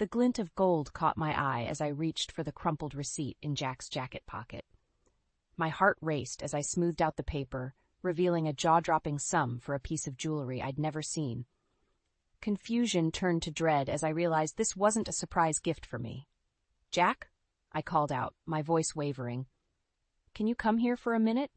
The glint of gold caught my eye as I reached for the crumpled receipt in Jack's jacket pocket. My heart raced as I smoothed out the paper, revealing a jaw-dropping sum for a piece of jewelry I'd never seen. Confusion turned to dread as I realized this wasn't a surprise gift for me. "Jack?" I called out, my voice wavering. "Can you come here for a minute?"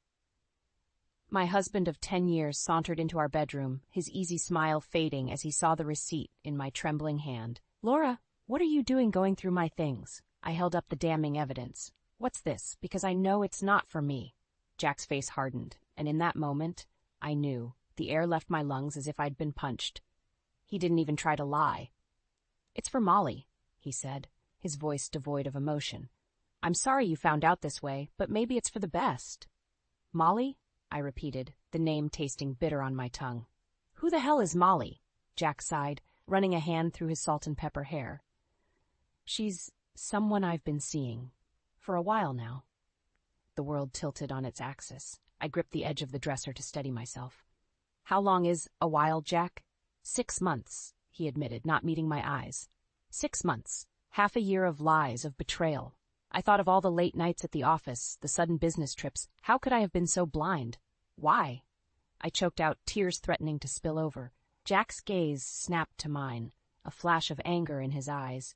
My husband of 10 years sauntered into our bedroom, his easy smile fading as he saw the receipt in my trembling hand. "Laura, what are you doing going through my things?" I held up the damning evidence. "What's this? Because I know it's not for me." Jack's face hardened, and in that moment, I knew. The air left my lungs as if I'd been punched. He didn't even try to lie. "It's for Molly," he said, his voice devoid of emotion. "I'm sorry you found out this way, but maybe it's for the best." "Molly?" I repeated, the name tasting bitter on my tongue. "Who the hell is Molly?" Jack sighed, running a hand through his salt and pepper hair. "She's someone I've been seeing. For a while now." The world tilted on its axis. I gripped the edge of the dresser to steady myself. "How long is a while, Jack?" 6 months, he admitted, not meeting my eyes. 6 months. Half a year of lies, of betrayal. I thought of all the late nights at the office, the sudden business trips. How could I have been so blind? Why? I choked out, tears threatening to spill over. Jack's gaze snapped to mine, a flash of anger in his eyes.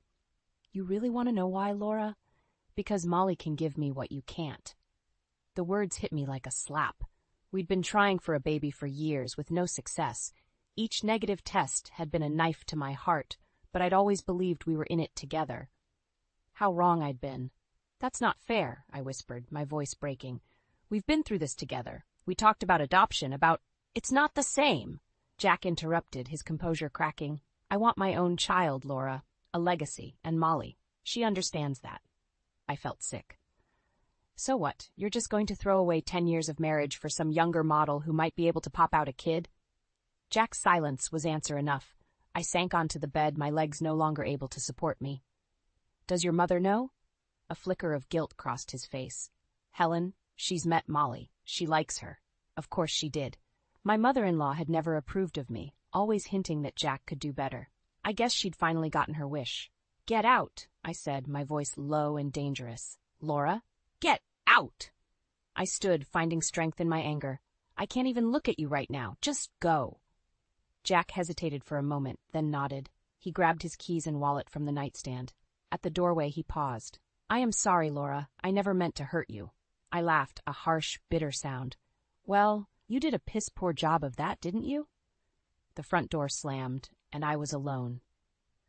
"You really want to know why, Laura? Because Molly can give me what you can't." The words hit me like a slap. We'd been trying for a baby for years, with no success. Each negative test had been a knife to my heart, but I'd always believed we were in it together. How wrong I'd been. "That's not fair," I whispered, my voice breaking. "We've been through this together. We talked about adoption, about—" "It's not the same," Jack interrupted, his composure cracking. "I want my own child, Laura. A legacy, and Molly. She understands that." I felt sick. "So what? You're just going to throw away 10 years of marriage for some younger model who might be able to pop out a kid?" Jack's silence was answer enough. I sank onto the bed, my legs no longer able to support me. "Does your mother know?" A flicker of guilt crossed his face. "Helen, she's met Molly. She likes her." Of course she did. My mother-in-law had never approved of me, always hinting that Jack could do better. I guess she'd finally gotten her wish. "Get out," I said, my voice low and dangerous. "Laura, get out!" I stood, finding strength in my anger. "I can't even look at you right now. Just go." Jack hesitated for a moment, then nodded. He grabbed his keys and wallet from the nightstand. At the doorway, he paused. "I am sorry, Laura. I never meant to hurt you." I laughed, a harsh, bitter sound. "Well, you did a piss-poor job of that, didn't you?" The front door slammed, and I was alone.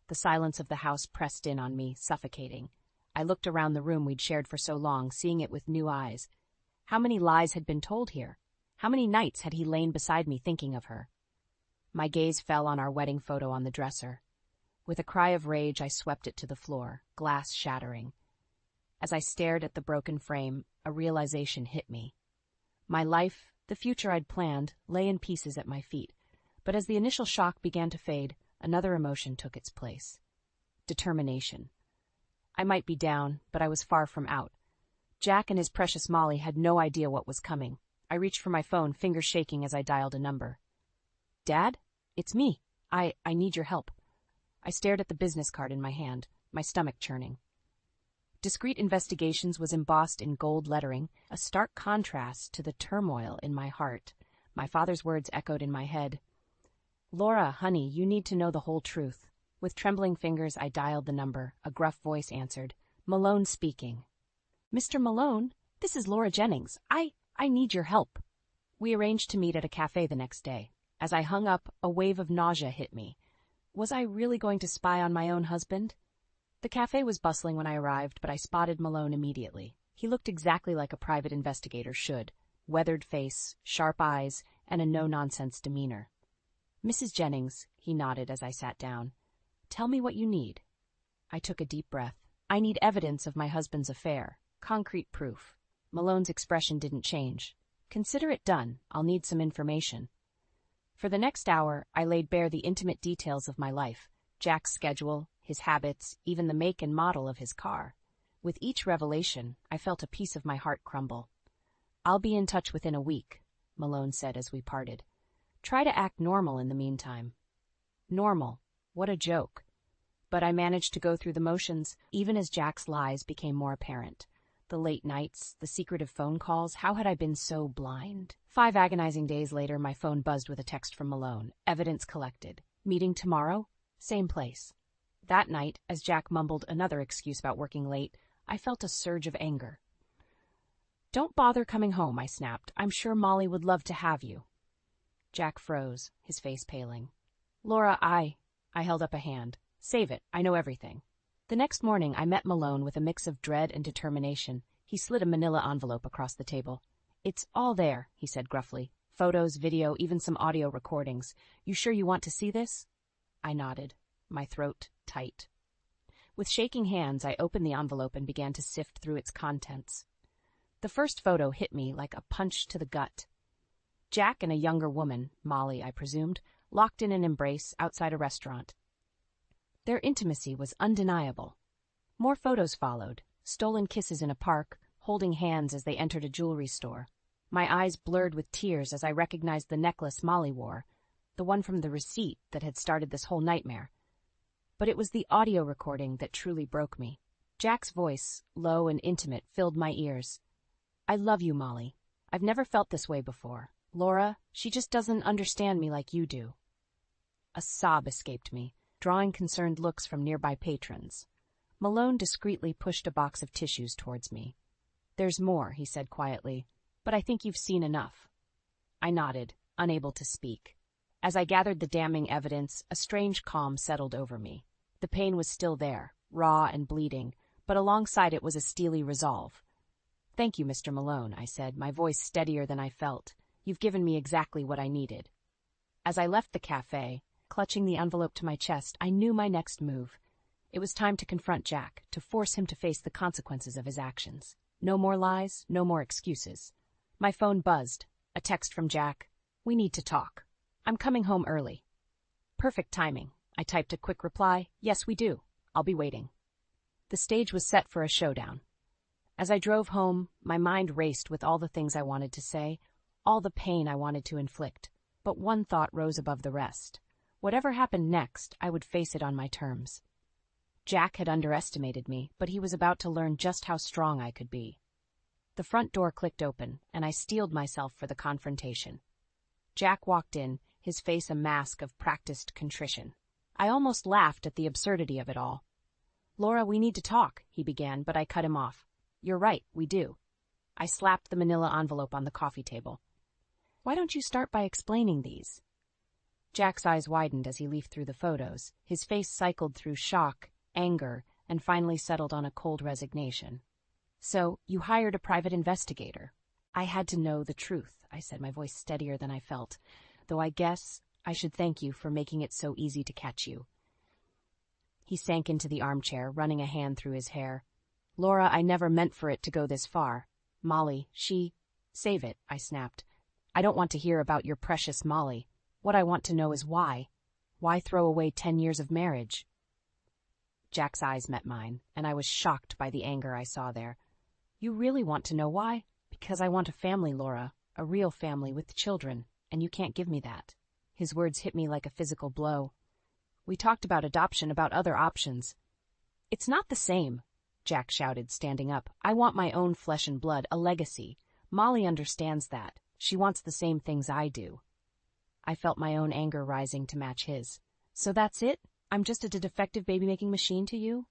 The silence of the house pressed in on me, suffocating. I looked around the room we'd shared for so long, seeing it with new eyes. How many lies had been told here? How many nights had he lain beside me thinking of her? My gaze fell on our wedding photo on the dresser. With a cry of rage, I swept it to the floor, glass shattering. As I stared at the broken frame, a realization hit me. My life, the future I'd planned, lay in pieces at my feet, but as the initial shock began to fade, another emotion took its place. Determination. I might be down, but I was far from out. Jack and his precious Molly had no idea what was coming. I reached for my phone, fingers shaking as I dialed a number. "Dad? It's me. I need your help." I stared at the business card in my hand, my stomach churning. Discreet Investigations was embossed in gold lettering, a stark contrast to the turmoil in my heart. My father's words echoed in my head. "Laura, honey, you need to know the whole truth." With trembling fingers, I dialed the number. A gruff voice answered. "Malone speaking." "Mr. Malone, this is Laura Jennings. I need your help." We arranged to meet at a cafe the next day. As I hung up, a wave of nausea hit me. Was I really going to spy on my own husband? The cafe was bustling when I arrived, but I spotted Malone immediately. He looked exactly like a private investigator should. Weathered face, sharp eyes, and a no-nonsense demeanor. "Mrs. Jennings," he nodded as I sat down. "Tell me what you need." I took a deep breath. "I need evidence of my husband's affair. Concrete proof." Malone's expression didn't change. "Consider it done. I'll need some information." For the next hour, I laid bare the intimate details of my life, Jack's schedule, his habits, even the make and model of his car. With each revelation, I felt a piece of my heart crumble. "I'll be in touch within a week," Malone said as we parted. "Try to act normal in the meantime." Normal. What a joke. But I managed to go through the motions, even as Jack's lies became more apparent. The late nights, the secretive phone calls, how had I been so blind? 5 agonizing days later, my phone buzzed with a text from Malone. Evidence collected. Meeting tomorrow? Same place. That night, as Jack mumbled another excuse about working late, I felt a surge of anger. Don't bother coming home, I snapped. I'm sure Molly would love to have you. Jack froze, his face paling. Laura, I held up a hand. Save it, I know everything. The next morning, I met Malone with a mix of dread and determination. He slid a manila envelope across the table. It's all there, he said gruffly. Photos, video, even some audio recordings. You sure you want to see this? I nodded, my throat tight. With shaking hands, I opened the envelope and began to sift through its contents. The first photo hit me like a punch to the gut. Jack and a younger woman, Molly, I presumed, locked in an embrace outside a restaurant. Their intimacy was undeniable. More photos followed, stolen kisses in a park, holding hands as they entered a jewelry store. My eyes blurred with tears as I recognized the necklace Molly wore, the one from the receipt that had started this whole nightmare. But it was the audio recording that truly broke me. Jack's voice, low and intimate, filled my ears. I love you, Molly. I've never felt this way before. Laura, she just doesn't understand me like you do. A sob escaped me, drawing concerned looks from nearby patrons. Malone discreetly pushed a box of tissues towards me. There's more, he said quietly, but I think you've seen enough. I nodded, unable to speak. As I gathered the damning evidence, a strange calm settled over me. The pain was still there, raw and bleeding, but alongside it was a steely resolve. Thank you, Mr. Malone, I said, my voice steadier than I felt. You've given me exactly what I needed. As I left the cafe, clutching the envelope to my chest, I knew my next move. It was time to confront Jack, to force him to face the consequences of his actions. No more lies, no more excuses. My phone buzzed. A text from Jack. We need to talk. I'm coming home early. Perfect timing. I typed a quick reply. Yes, we do. I'll be waiting. The stage was set for a showdown. As I drove home, my mind raced with all the things I wanted to say, all the pain I wanted to inflict. But one thought rose above the rest. Whatever happened next, I would face it on my terms. Jack had underestimated me, but he was about to learn just how strong I could be. The front door clicked open, and I steeled myself for the confrontation. Jack walked in, his face a mask of practiced contrition. I almost laughed at the absurdity of it all. Laura, we need to talk, he began, but I cut him off. You're right, we do. I slapped the manila envelope on the coffee table. Why don't you start by explaining these? Jack's eyes widened as he leafed through the photos. His face cycled through shock, anger, and finally settled on a cold resignation. So, you hired a private investigator. I had to know the truth, I said, my voice steadier than I felt, though I guess I should thank you for making it so easy to catch you. He sank into the armchair, running a hand through his hair. Laura, I never meant for it to go this far. Molly, Save it, I snapped. I don't want to hear about your precious Molly. What I want to know is why. Why throw away 10 years of marriage? Jack's eyes met mine, and I was shocked by the anger I saw there. You really want to know why? Because I want a family, Laura, a real family with children, and you can't give me that. His words hit me like a physical blow. We talked about adoption, about other options. It's not the same, Jack shouted, standing up. I want my own flesh and blood, a legacy. Molly understands that. She wants the same things I do. I felt my own anger rising to match his. So that's it? I'm just a defective baby-making machine to you?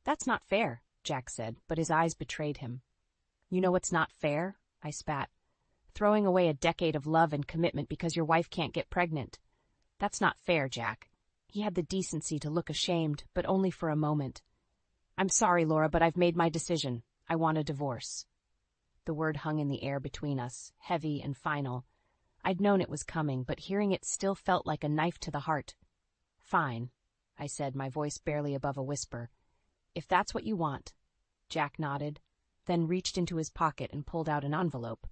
That's not fair, Jack said, but his eyes betrayed him. You know what's not fair? I spat. Throwing away a decade of love and commitment because your wife can't get pregnant. That's not fair, Jack. He had the decency to look ashamed, but only for a moment. I'm sorry, Laura, but I've made my decision. I want a divorce. The word hung in the air between us, heavy and final. I'd known it was coming, but hearing it still felt like a knife to the heart. Fine, I said, my voice barely above a whisper. If that's what you want. Jack nodded, then reached into his pocket and pulled out an envelope.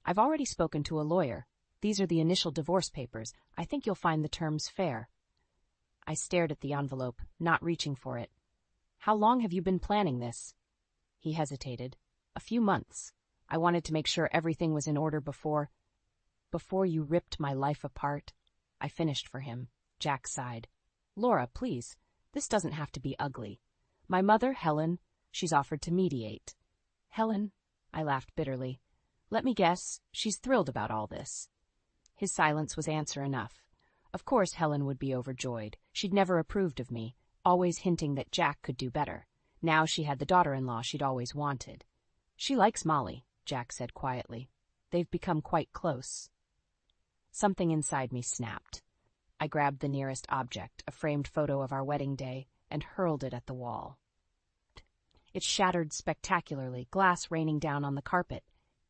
I've already spoken to a lawyer. These are the initial divorce papers. I think you'll find the terms fair. I stared at the envelope, not reaching for it. How long have you been planning this? He hesitated. A few months. I wanted to make sure everything was in order before you ripped my life apart. I finished for him. Jack sighed. Laura, please. This doesn't have to be ugly. My mother, Helen, she's offered to mediate. Helen, I laughed bitterly. Let me guess, she's thrilled about all this. His silence was answer enough. Of course Helen would be overjoyed. She'd never approved of me, always hinting that Jack could do better. Now she had the daughter-in-law she'd always wanted. She likes Molly, Jack said quietly. They've become quite close. Something inside me snapped. I grabbed the nearest object, a framed photo of our wedding day, and hurled it at the wall. It shattered spectacularly, glass raining down on the carpet.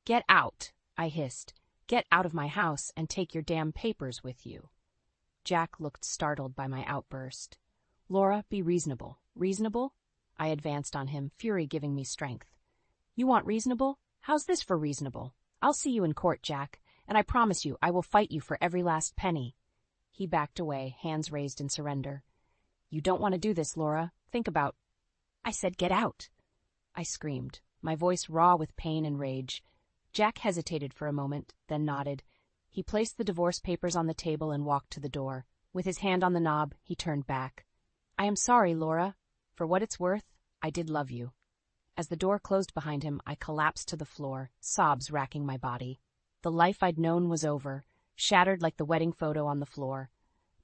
Get out, I hissed. Get out of my house and take your damn papers with you. Jack looked startled by my outburst. Laura, be reasonable. Reasonable? I advanced on him, fury giving me strength. You want reasonable? How's this for reasonable? I'll see you in court, Jack, and I promise you I will fight you for every last penny. He backed away, hands raised in surrender. You don't want to do this, Laura. Think about... I said get out. I screamed, my voice raw with pain and rage. Jack hesitated for a moment, then nodded. He placed the divorce papers on the table and walked to the door. With his hand on the knob, he turned back. I am sorry, Laura. For what it's worth, I did love you. As the door closed behind him, I collapsed to the floor, sobs racking my body. The life I'd known was over, shattered like the wedding photo on the floor.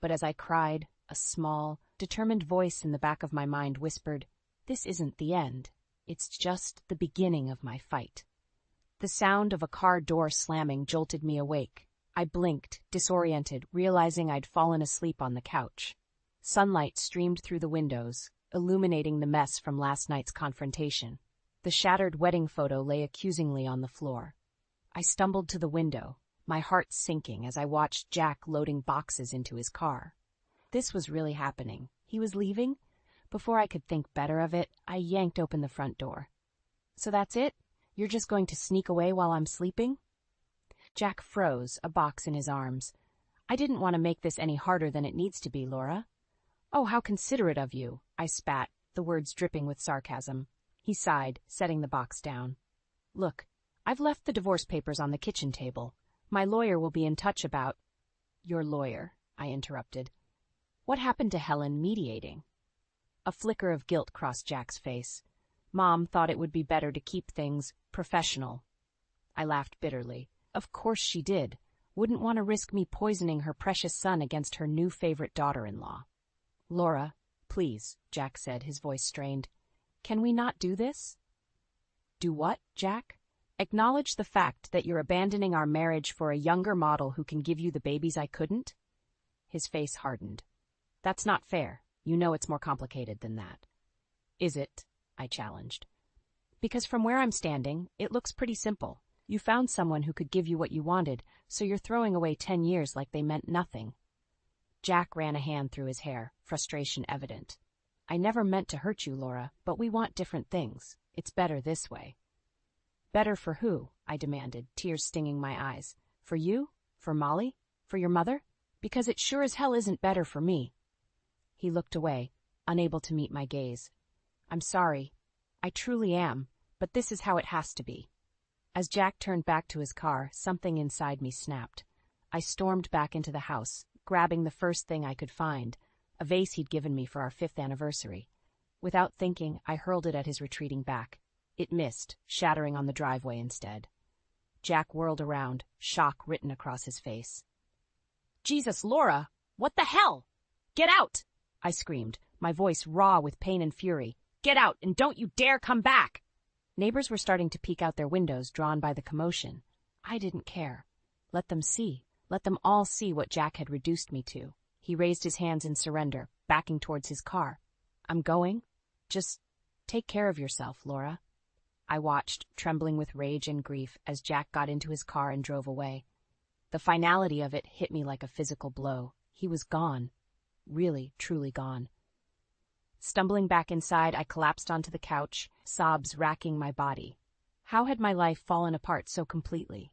But as I cried, a small, determined voice in the back of my mind whispered, This isn't the end. It's just the beginning of my fight. The sound of a car door slamming jolted me awake. I blinked, disoriented, realizing I'd fallen asleep on the couch. Sunlight streamed through the windows, illuminating the mess from last night's confrontation. The shattered wedding photo lay accusingly on the floor. I stumbled to the window, my heart sinking as I watched Jack loading boxes into his car. This was really happening. He was leaving? Before I could think better of it, I yanked open the front door. So that's it? You're just going to sneak away while I'm sleeping? Jack froze, a box in his arms. I didn't want to make this any harder than it needs to be, Laura. Oh, how considerate of you, I spat, the words dripping with sarcasm. He sighed, setting the box down. Look, I've left the divorce papers on the kitchen table. My lawyer will be in touch about... Your lawyer, I interrupted. What happened to Helen mediating? A flicker of guilt crossed Jack's face. Mom thought it would be better to keep things professional. I laughed bitterly. Of course she did. Wouldn't want to risk me poisoning her precious son against her new favorite daughter-in-law. Laura, please, Jack said, his voice strained. Can we not do this? Do what, Jack? Acknowledge the fact that you're abandoning our marriage for a younger model who can give you the babies I couldn't? His face hardened. That's not fair. You know it's more complicated than that. Is it? I challenged. Because from where I'm standing, it looks pretty simple. You found someone who could give you what you wanted, so you're throwing away 10 years like they meant nothing. Jack ran a hand through his hair, frustration evident. I never meant to hurt you, Laura, but we want different things. It's better this way. Better for who? I demanded, tears stinging my eyes. For you? For Molly? For your mother? Because it sure as hell isn't better for me. He looked away, unable to meet my gaze. I'm sorry. I truly am, but this is how it has to be. As Jack turned back to his car, something inside me snapped. I stormed back into the house, grabbing the first thing I could find, a vase he'd given me for our 5th anniversary. Without thinking, I hurled it at his retreating back. It missed, shattering on the driveway instead. Jack whirled around, shock written across his face. Jesus, Laura! What the hell? Get out! I screamed, my voice raw with pain and fury. Get out, and don't you dare come back! Neighbors were starting to peek out their windows, drawn by the commotion. I didn't care. Let them see. Let them all see what Jack had reduced me to. He raised his hands in surrender, backing towards his car. I'm going. Just take care of yourself, Laura. I watched, trembling with rage and grief, as Jack got into his car and drove away. The finality of it hit me like a physical blow. He was gone. Really, truly gone. Stumbling back inside, I collapsed onto the couch, sobs racking my body. How had my life fallen apart so completely?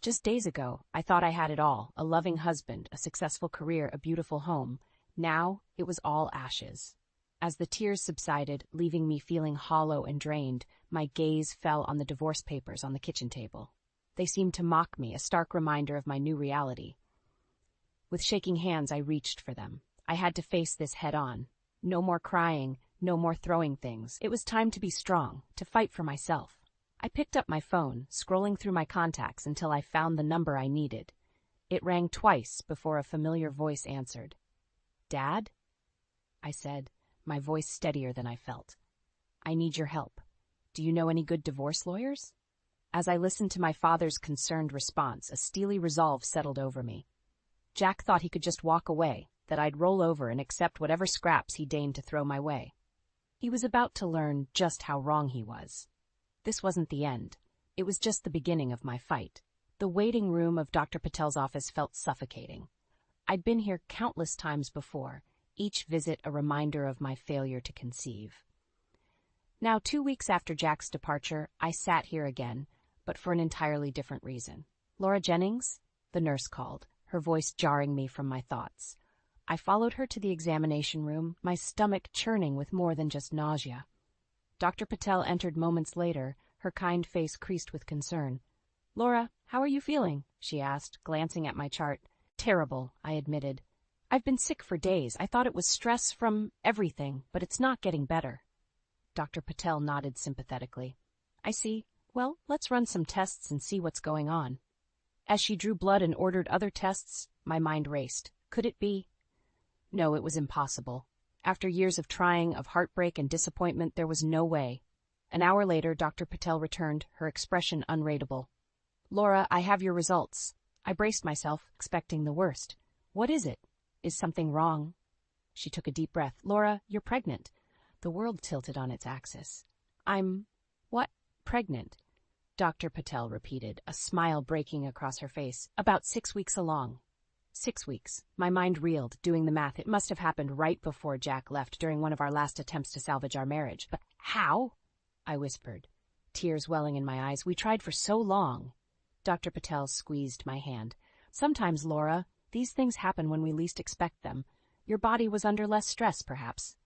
Just days ago, I thought I had it all, a loving husband, a successful career, a beautiful home. Now, it was all ashes. As the tears subsided, leaving me feeling hollow and drained, my gaze fell on the divorce papers on the kitchen table. They seemed to mock me, a stark reminder of my new reality. With shaking hands, I reached for them. I had to face this head on. No more crying, no more throwing things. It was time to be strong, to fight for myself. I picked up my phone, scrolling through my contacts until I found the number I needed. It rang twice before a familiar voice answered. "Dad?" I said, my voice steadier than I felt. "I need your help. Do you know any good divorce lawyers?" As I listened to my father's concerned response, a steely resolve settled over me. Jack thought he could just walk away, that I'd roll over and accept whatever scraps he deigned to throw my way. He was about to learn just how wrong he was. This wasn't the end. It was just the beginning of my fight. The waiting room of Dr. Patel's office felt suffocating. I'd been here countless times before, each visit a reminder of my failure to conceive. Now, 2 weeks after Jack's departure, I sat here again, but for an entirely different reason. "Laura Jennings?" the nurse called, her voice jarring me from my thoughts. I followed her to the examination room, my stomach churning with more than just nausea. Dr. Patel entered moments later, her kind face creased with concern. "Laura, how are you feeling?" she asked, glancing at my chart. "Terrible," I admitted. "I've been sick for days. I thought it was stress from everything, but it's not getting better." Dr. Patel nodded sympathetically. "I see. Well, let's run some tests and see what's going on." As she drew blood and ordered other tests, my mind raced. Could it be? No, it was impossible. After years of trying, of heartbreak and disappointment, there was no way. An hour later, Dr. Patel returned, her expression unreadable. "Laura, I have your results." I braced myself, expecting the worst. "What is it? Is something wrong?" She took a deep breath. "Laura, you're pregnant." The world tilted on its axis. What? Pregnant?" Dr. Patel repeated, a smile breaking across her face. "About 6 weeks along." 6 weeks. My mind reeled, doing the math. It must have happened right before Jack left, during one of our last attempts to salvage our marriage. "But how?" I whispered, tears welling in my eyes. "We tried for so long." Dr. Patel squeezed my hand. "Sometimes, Laura, these things happen when we least expect them. Your body was under less stress, perhaps."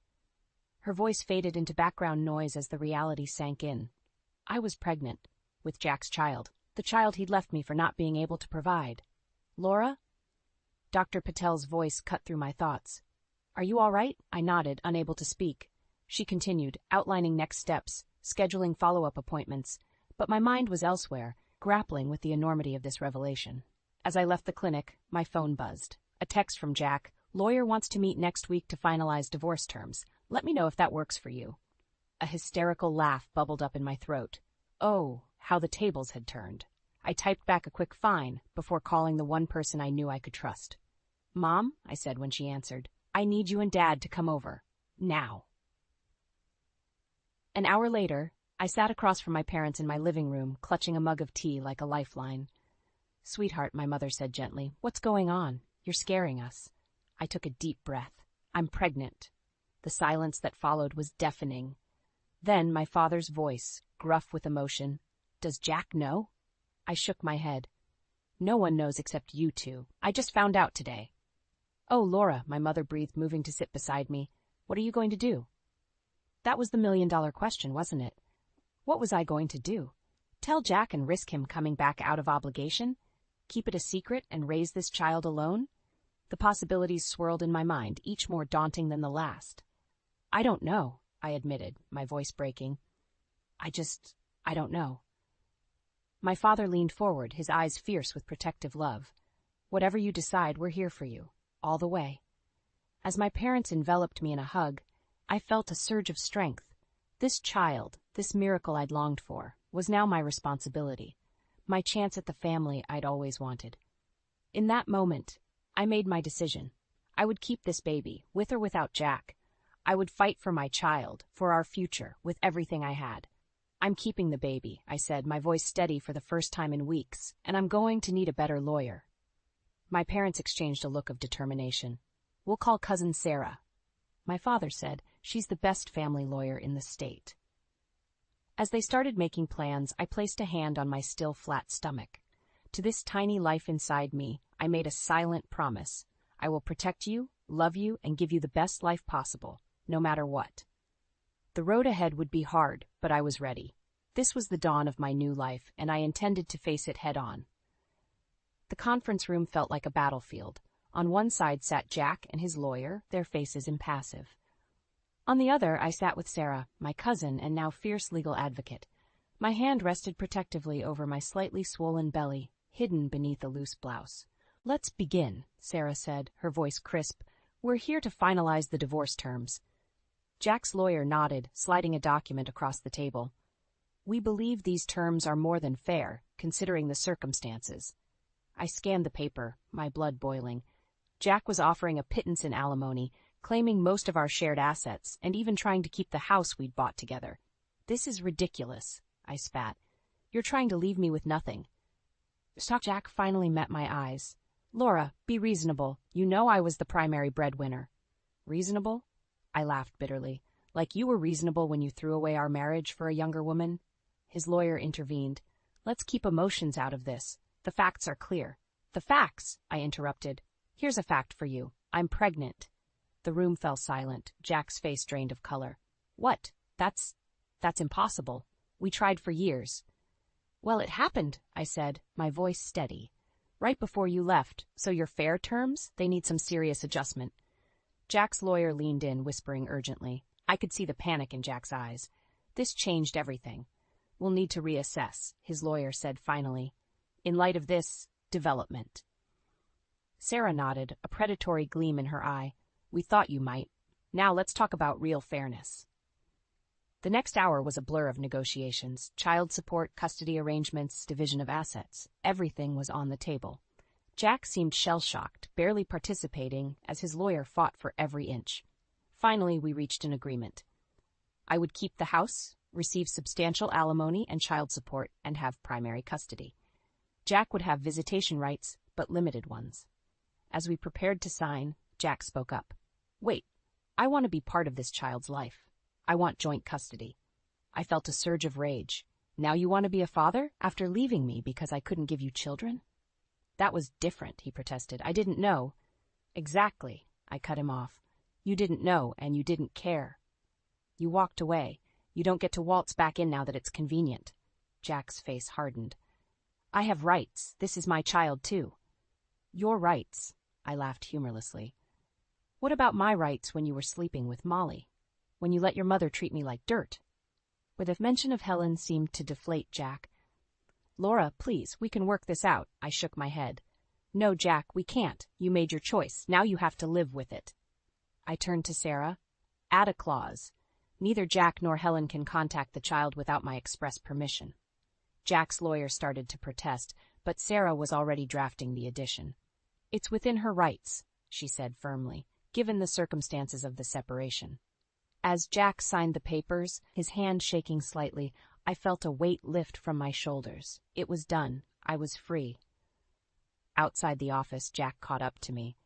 Her voice faded into background noise as the reality sank in. I was pregnant, with Jack's child, the child he'd left me for not being able to provide. "Laura?" Dr. Patel's voice cut through my thoughts. "Are you all right?" I nodded, unable to speak. She continued, outlining next steps, scheduling follow-up appointments, but my mind was elsewhere, grappling with the enormity of this revelation. As I left the clinic, my phone buzzed. A text from Jack. "Lawyer wants to meet next week to finalize divorce terms. Let me know if that works for you." A hysterical laugh bubbled up in my throat. Oh, how the tables had turned. I typed back a quick "fine" before calling the one person I knew I could trust. "Mom," I said when she answered, "I need you and Dad to come over. Now." An hour later, I sat across from my parents in my living room, clutching a mug of tea like a lifeline. "Sweetheart," my mother said gently, "what's going on? You're scaring us." I took a deep breath. "I'm pregnant." The silence that followed was deafening. Then my father's voice, gruff with emotion. "Does Jack know?" I shook my head. "No one knows except you two. I just found out today." "Oh, Laura," my mother breathed, moving to sit beside me. "What are you going to do?" That was the million-dollar question, wasn't it? What was I going to do? Tell Jack and risk him coming back out of obligation? Keep it a secret and raise this child alone? The possibilities swirled in my mind, each more daunting than the last. "I don't know," I admitted, my voice breaking. I don't know." My father leaned forward, his eyes fierce with protective love. "Whatever you decide, we're here for you, all the way." As my parents enveloped me in a hug, I felt a surge of strength. This child, this miracle I'd longed for, was now my responsibility, my chance at the family I'd always wanted. In that moment, I made my decision. I would keep this baby, with or without Jack. I would fight for my child, for our future, with everything I had. "I'm keeping the baby," I said, my voice steady for the first time in weeks, "and I'm going to need a better lawyer." My parents exchanged a look of determination. "We'll call cousin Sarah." My father said, "She's the best family lawyer in the state." As they started making plans, I placed a hand on my still flat stomach. To this tiny life inside me, I made a silent promise. I will protect you, love you, and give you the best life possible, no matter what. The road ahead would be hard, but I was ready. This was the dawn of my new life, and I intended to face it head on. The conference room felt like a battlefield. On one side sat Jack and his lawyer, their faces impassive. On the other, I sat with Sarah, my cousin and now fierce legal advocate. My hand rested protectively over my slightly swollen belly, hidden beneath a loose blouse. "Let's begin," Sarah said, her voice crisp. "We're here to finalize the divorce terms." Jack's lawyer nodded, sliding a document across the table. "We believe these terms are more than fair, considering the circumstances." I scanned the paper, my blood boiling. Jack was offering a pittance in alimony, claiming most of our shared assets, and even trying to keep the house we'd bought together. "This is ridiculous," I spat. "You're trying to leave me with nothing." Jack finally met my eyes. "Laura, be reasonable. You know I was the primary breadwinner." "Reasonable?" I laughed bitterly. "Like you were reasonable when you threw away our marriage for a younger woman?" His lawyer intervened. "Let's keep emotions out of this. The facts are clear." "The facts?" I interrupted. "Here's a fact for you. I'm pregnant." The room fell silent, Jack's face drained of color. "What? That's impossible. We tried for years." "Well, it happened," I said, my voice steady. "Right before you left, so your fair terms, they need some serious adjustment." Jack's lawyer leaned in, whispering urgently. I could see the panic in Jack's eyes. "This changed everything. We'll need to reassess," his lawyer said finally, "in light of this development." Sarah nodded, a predatory gleam in her eye. "We thought you might. Now let's talk about real fairness." The next hour was a blur of negotiations, child support, custody arrangements, division of assets. Everything was on the table. Jack seemed shell-shocked, barely participating, as his lawyer fought for every inch. Finally, we reached an agreement. I would keep the house, receive substantial alimony and child support, and have primary custody. Jack would have visitation rights, but limited ones. As we prepared to sign, Jack spoke up. "Wait, I want to be part of this child's life. I want joint custody." I felt a surge of rage. "Now you want to be a father, after leaving me because I couldn't give you children?" "That was different," he protested. "I didn't know." "Exactly," I cut him off. "You didn't know, and you didn't care. You walked away. You don't get to waltz back in now that it's convenient." Jack's face hardened. "I have rights. This is my child, too." "Your rights," I laughed humorlessly. "What about my rights when you were sleeping with Molly? When you let your mother treat me like dirt?" With a mention of Helen seemed to deflate Jack. "Laura, please, we can work this out." I shook my head. "No, Jack, we can't. You made your choice. Now you have to live with it." I turned to Sarah. "Add a clause. Neither Jack nor Helen can contact the child without my express permission." Jack's lawyer started to protest, but Sarah was already drafting the addition. "It's within her rights," she said firmly, "given the circumstances of the separation." As Jack signed the papers, his hand shaking slightly, I felt a weight lift from my shoulders. It was done. I was free. Outside the office, Jack caught up to me.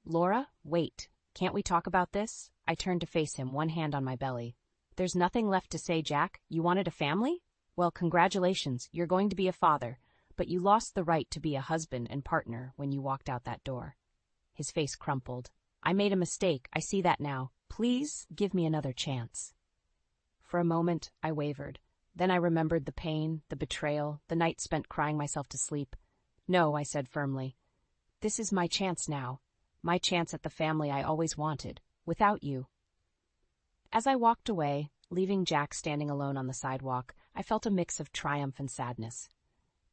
"Laura, wait. Can't we talk about this?" I turned to face him, one hand on my belly. "There's nothing left to say, Jack. You wanted a family? Well, congratulations. You're going to be a father, but you lost the right to be a husband and partner when you walked out that door." His face crumpled. "I made a mistake. I see that now. Please give me another chance." For a moment, I wavered. Then I remembered the pain, the betrayal, the night spent crying myself to sleep. "No," I said firmly. "This is my chance now. My chance at the family I always wanted, without you." As I walked away, leaving Jack standing alone on the sidewalk, I felt a mix of triumph and sadness.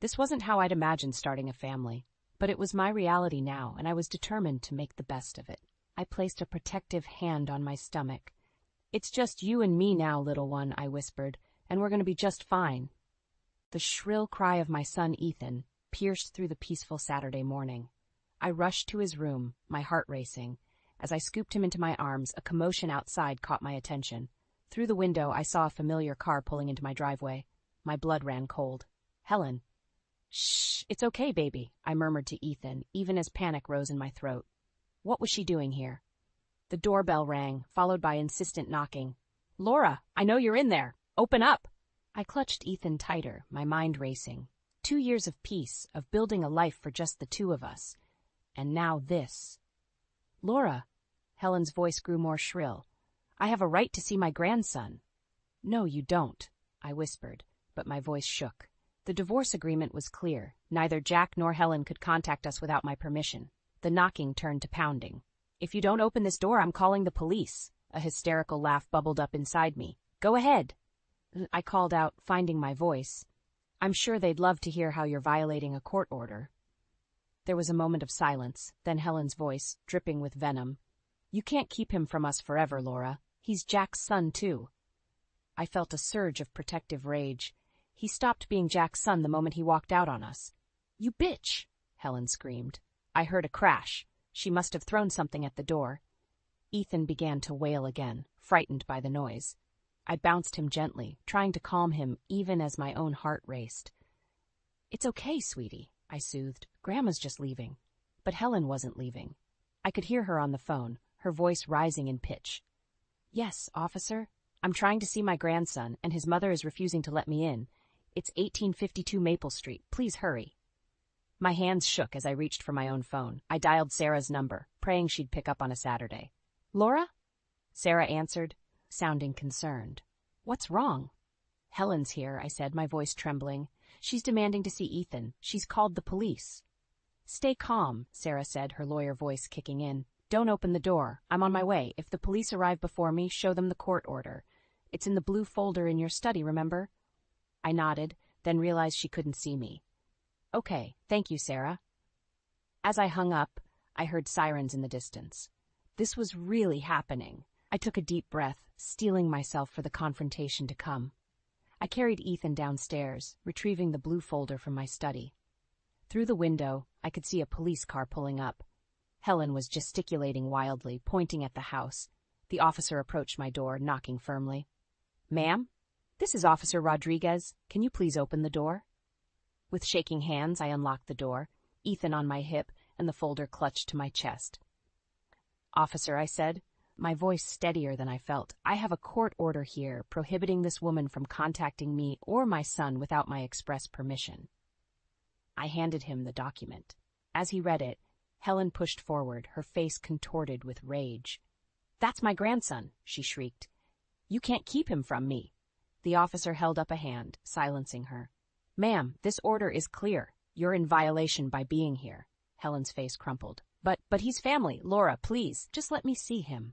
This wasn't how I'd imagined starting a family, but it was my reality now, and I was determined to make the best of it. I placed a protective hand on my stomach. "It's just you and me now, little one," I whispered, "and we're going to be just fine." The shrill cry of my son Ethan pierced through the peaceful Saturday morning. I rushed to his room, my heart racing. As I scooped him into my arms, a commotion outside caught my attention. Through the window, I saw a familiar car pulling into my driveway. My blood ran cold. "Helen." "Shh, it's okay, baby," I murmured to Ethan, even as panic rose in my throat. What was she doing here? The doorbell rang, followed by insistent knocking. "Laura, I know you're in there. Open up." I clutched Ethan tighter, my mind racing. 2 years of peace, of building a life for just the two of us. And now this. "Laura," Helen's voice grew more shrill. "I have a right to see my grandson." "No, you don't," I whispered, but my voice shook. The divorce agreement was clear. Neither Jack nor Helen could contact us without my permission. The knocking turned to pounding. "If you don't open this door, I'm calling the police," A hysterical laugh bubbled up inside me. Go ahead, I called out, finding my voice. I'm sure they'd love to hear how you're violating a court order. There was a moment of silence, then Helen's voice, dripping with venom. You can't keep him from us forever, Laura. He's Jack's son, too. I felt a surge of protective rage. He stopped being Jack's son the moment he walked out on us. You bitch, Helen screamed. I heard a crash. She must have thrown something at the door. Ethan began to wail again, frightened by the noise. I bounced him gently, trying to calm him even as my own heart raced. It's okay, sweetie, I soothed. Grandma's just leaving. But Helen wasn't leaving. I could hear her on the phone, her voice rising in pitch. Yes, officer. I'm trying to see my grandson, and his mother is refusing to let me in. It's 1852 Maple Street. Please hurry. My hands shook as I reached for my own phone. I dialed Sarah's number, praying she'd pick up on a Saturday. Laura? Sarah answered, sounding concerned. What's wrong? Helen's here, I said, my voice trembling. She's demanding to see Ethan. She's called the police. Stay calm, Sarah said, her lawyer voice kicking in. Don't open the door. I'm on my way. If the police arrive before me, show them the court order. It's in the blue folder in your study, remember? I nodded, then realized she couldn't see me. Okay, thank you, Sarah. As I hung up, I heard sirens in the distance. This was really happening. I took a deep breath, steeling myself for the confrontation to come. I carried Ethan downstairs, retrieving the blue folder from my study. Through the window, I could see a police car pulling up. Helen was gesticulating wildly, pointing at the house. The officer approached my door, knocking firmly. Ma'am? This is Officer Rodriguez. Can you please open the door? With shaking hands, I unlocked the door, Ethan on my hip and the folder clutched to my chest. Officer, I said, my voice steadier than I felt, I have a court order here prohibiting this woman from contacting me or my son without my express permission. I handed him the document. As he read it, Helen pushed forward, her face contorted with rage. That's my grandson, she shrieked. You can't keep him from me. The officer held up a hand, silencing her. Ma'am, this order is clear. You're in violation by being here. Helen's face crumpled. But he's family. Laura, please, just let me see him.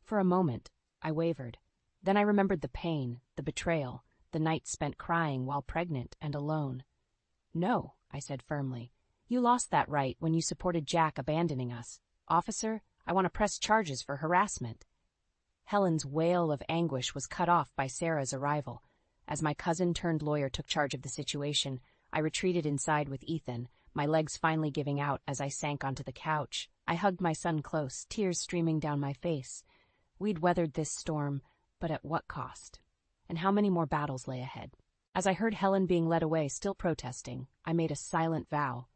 For a moment, I wavered. Then I remembered the pain, the betrayal, the nights spent crying while pregnant and alone. No, I said firmly. You lost that right when you supported Jack abandoning us. Officer, I want to press charges for harassment. Helen's wail of anguish was cut off by Sarah's arrival. As my cousin-turned-lawyer took charge of the situation, I retreated inside with Ethan, my legs finally giving out as I sank onto the couch. I hugged my son close, tears streaming down my face. We'd weathered this storm, but at what cost? And how many more battles lay ahead? As I heard Helen being led away, still protesting, I made a silent vow.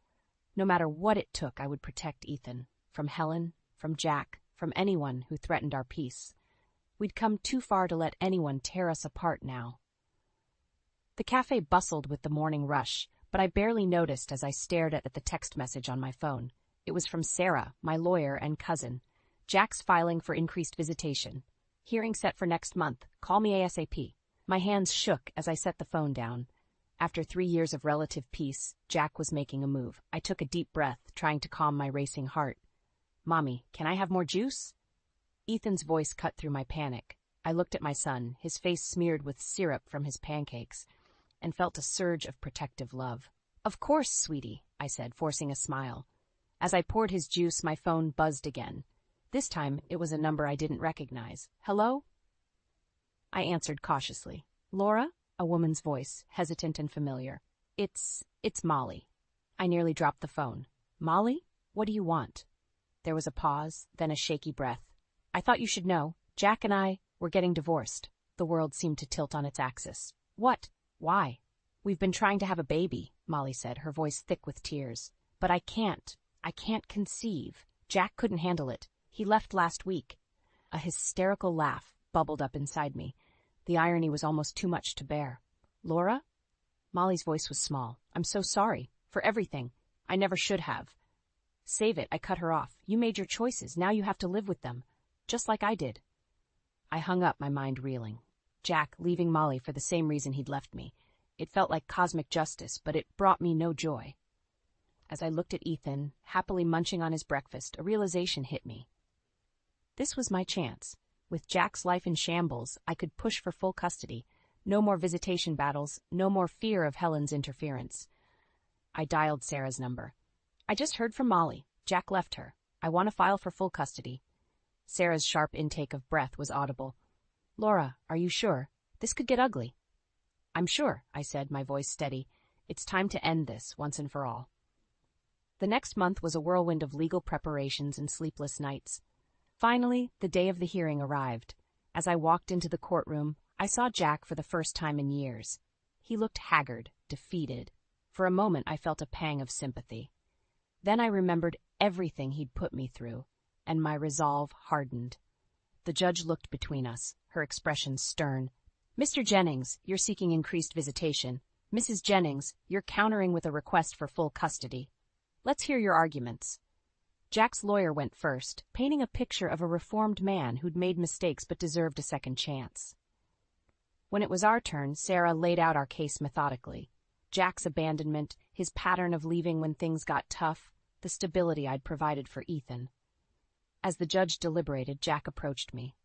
No matter what it took, I would protect Ethan. From Helen, from Jack, from anyone who threatened our peace. We'd come too far to let anyone tear us apart now. The cafe bustled with the morning rush, but I barely noticed as I stared at the text message on my phone. It was from Sarah, my lawyer and cousin. Jack's filing for increased visitation. Hearing set for next month. Call me ASAP. My hands shook as I set the phone down. After 3 years of relative peace, Jack was making a move. I took a deep breath, trying to calm my racing heart. Mommy, can I have more juice? Ethan's voice cut through my panic. I looked at my son, his face smeared with syrup from his pancakes, and felt a surge of protective love. Of course, sweetie, I said, forcing a smile. As I poured his juice, my phone buzzed again. This time, it was a number I didn't recognize. Hello? I answered cautiously. Laura? A woman's voice, hesitant and familiar. It's Molly. I nearly dropped the phone. Molly? What do you want? There was a pause, then a shaky breath. I thought you should know. Jack and I, we're getting divorced. The world seemed to tilt on its axis. What? Why? We've been trying to have a baby, Molly said, her voice thick with tears. But I can't conceive. Jack couldn't handle it. He left last week. A hysterical laugh bubbled up inside me. The irony was almost too much to bear. Laura? Molly's voice was small. I'm so sorry. For everything. I never should have. Save it, I cut her off. You made your choices. Now you have to live with them. Just like I did. I hung up, my mind reeling. Jack leaving Molly for the same reason he'd left me. It felt like cosmic justice, but it brought me no joy. As I looked at Ethan, happily munching on his breakfast, a realization hit me. This was my chance. With Jack's life in shambles, I could push for full custody. No more visitation battles, no more fear of Helen's interference. I dialed Sarah's number. I just heard from Molly. Jack left her. I want to file for full custody. Sarah's sharp intake of breath was audible. Laura, are you sure? This could get ugly. I'm sure, I said, my voice steady. It's time to end this, once and for all. The next month was a whirlwind of legal preparations and sleepless nights. Finally, the day of the hearing arrived. As I walked into the courtroom, I saw Jack for the first time in years. He looked haggard, defeated. For a moment, I felt a pang of sympathy. Then I remembered everything he'd put me through, and my resolve hardened. The judge looked between us, her expression stern. Mr. Jennings, you're seeking increased visitation. Mrs. Jennings, you're countering with a request for full custody. Let's hear your arguments. Jack's lawyer went first, painting a picture of a reformed man who'd made mistakes but deserved a second chance. When it was our turn, Sarah laid out our case methodically. Jack's abandonment, his pattern of leaving when things got tough, the stability I'd provided for Ethan. As the judge deliberated, Jack approached me.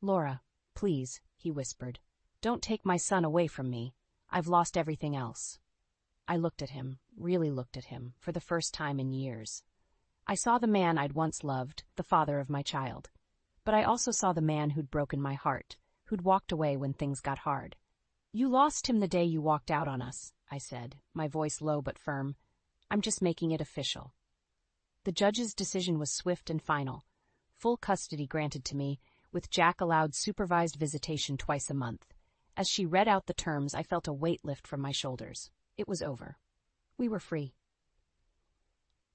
Laura, please, he whispered. Don't take my son away from me. I've lost everything else. I looked at him, really looked at him, for the first time in years. I saw the man I'd once loved, the father of my child. But I also saw the man who'd broken my heart, who'd walked away when things got hard. You lost him the day you walked out on us, I said, my voice low but firm. I'm just making it official. The judge's decision was swift and final. Full custody granted to me, with Jack allowed supervised visitation twice a month. As she read out the terms, I felt a weight lift from my shoulders. It was over. We were free.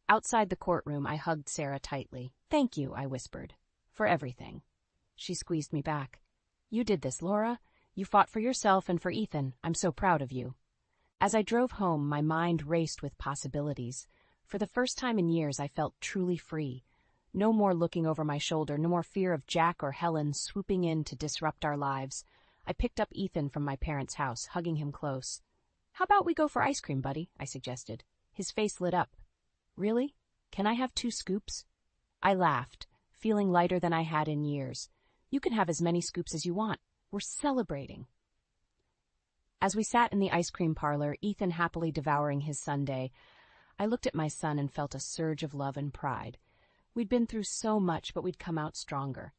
Outside the courtroom, I hugged Sarah tightly. Thank you, I whispered, for everything. She squeezed me back. You did this, Laura. You fought for yourself and for Ethan. I'm so proud of you. As I drove home, my mind raced with possibilities. For the first time in years, I felt truly free. No more looking over my shoulder, no more fear of Jack or Helen swooping in to disrupt our lives. I picked up Ethan from my parents' house, hugging him close. How about we go for ice cream, buddy? I suggested. His face lit up. Really? Can I have 2 scoops? I laughed, feeling lighter than I had in years. You can have as many scoops as you want. We're celebrating. As we sat in the ice cream parlor, Ethan happily devouring his sundae, I looked at my son and felt a surge of love and pride. We'd been through so much, but we'd come out stronger.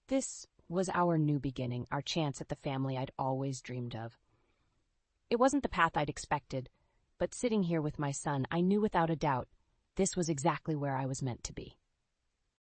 This was our new beginning, our chance at the family I'd always dreamed of. It wasn't the path I'd expected, but sitting here with my son, I knew without a doubt this was exactly where I was meant to be.